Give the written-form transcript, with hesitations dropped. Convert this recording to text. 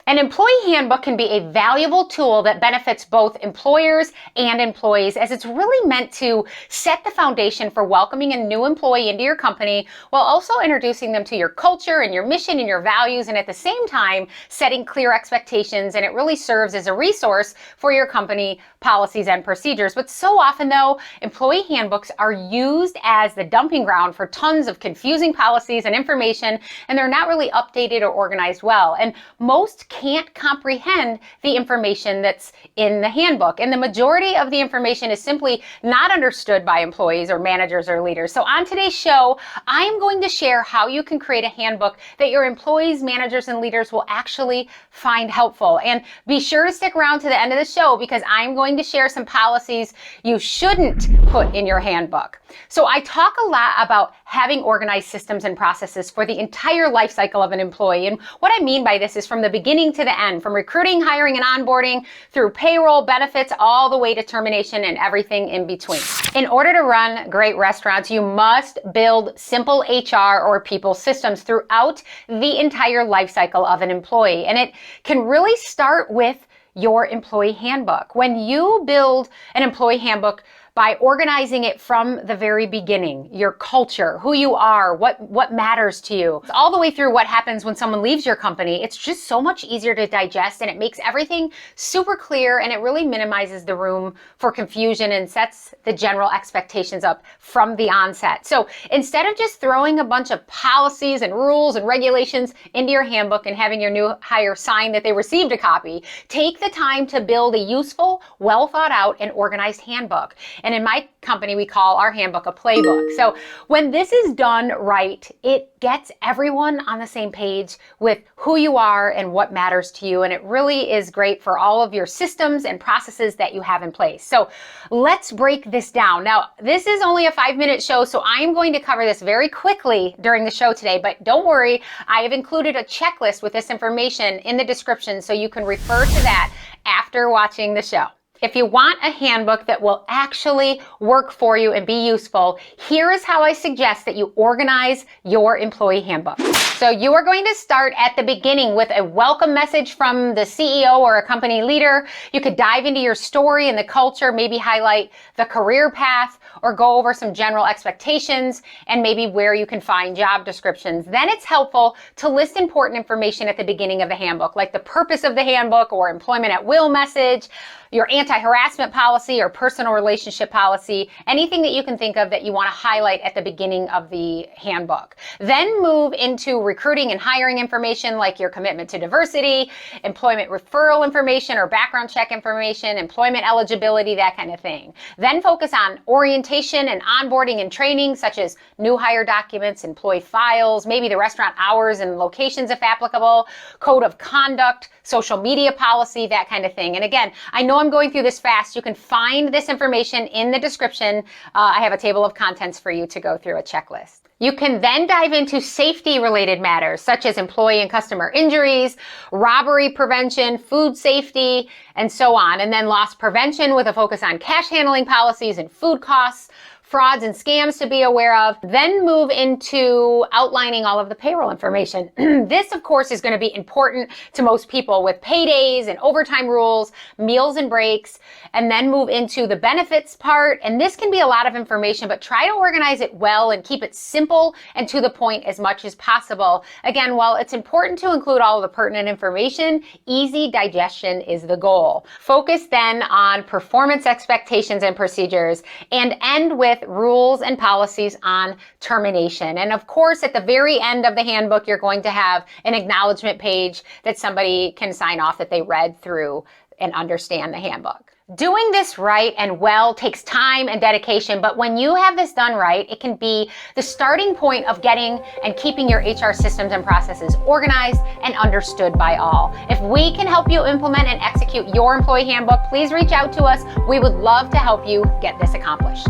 An employee handbook can be a valuable tool that benefits both employers and employees, as it's really meant to set the foundation for welcoming a new employee into your company while also introducing them to your culture and your mission and your values, and at the same time setting clear expectations. And it really serves as a resource for your company policies and procedures. But so often though, employee handbooks are used as the dumping ground for tons of confusing policies and information, and they're not really updated or organized well. And most can't comprehend the information that's in the handbook. And the majority of the information is simply not understood by employees or managers or leaders. So on today's show, I am going to share how you can create a handbook that your employees, managers, and leaders will actually find helpful. And be sure to stick around to the end of the show because I'm going to share some policies you shouldn't put in your handbook. So I talk a lot about having organized systems and processes for the entire life cycle of an employee. And what I mean by this is from the beginning to the end, from recruiting, hiring, and onboarding through payroll, benefits, all the way to termination and everything in between. In order to run great restaurants, you must build simple HR or people systems throughout the entire life cycle of an employee. And it can really start with your employee handbook. When you build an employee handbook by organizing it from the very beginning, your culture, who you are, what matters to you, all the way through what happens when someone leaves your company, it's just so much easier to digest, and it makes everything super clear, and it really minimizes the room for confusion and sets the general expectations up from the onset. So instead of just throwing a bunch of policies and rules and regulations into your handbook and having your new hire sign that they received a copy, take the time to build a useful, well thought out, and organized handbook. And in my company, we call our handbook a playbook. So when this is done right, it gets everyone on the same page with who you are and what matters to you. And it really is great for all of your systems and processes that you have in place. So let's break this down. Now, this is only a 5-minute show, so I'm going to cover this very quickly during the show today, but don't worry, I have included a checklist with this information in the description so you can refer to that after watching the show. If you want a handbook that will actually work for you and be useful, here is how I suggest that you organize your employee handbook. So you are going to start at the beginning with a welcome message from the CEO or a company leader. You could dive into your story and the culture, maybe highlight the career path, or go over some general expectations and maybe where you can find job descriptions. Then it's helpful to list important information at the beginning of the handbook, like the purpose of the handbook or employment at will message, your anti-harassment policy or personal relationship policy, anything that you can think of that you want to highlight at the beginning of the handbook. Then move into recruiting and hiring information like your commitment to diversity, employment referral information or background check information, employment eligibility, that kind of thing. Then focus on orientation and onboarding and training, such as new hire documents, employee files, maybe the restaurant hours and locations if applicable, code of conduct, social media policy, that kind of thing. And again, I know I'm going through this fast. You can find this information in the description. I have a table of contents for you to go through, a checklist. You can then dive into safety-related matters such as employee and customer injuries, robbery prevention, food safety, and so on. And then loss prevention with a focus on cash handling policies and food costs, frauds and scams to be aware of. Then move into outlining all of the payroll information. This, of course, is going to be important to most people with paydays and overtime rules, meals and breaks, and then move into the benefits part. And this can be a lot of information, but try to organize it well and keep it simple and to the point as much as possible. Again, while it's important to include all of the pertinent information, easy digestion is the goal. Focus then on performance expectations and procedures, and end with rules and policies on termination. And of course, at the very end of the handbook, you're going to have an acknowledgement page that somebody can sign off that they read through and understand the handbook. Doing this right and well takes time and dedication, but when you have this done right, it can be the starting point of getting and keeping your HR systems and processes organized and understood by all. If we can help you implement and execute your employee handbook, please reach out to us. We would love to help you get this accomplished.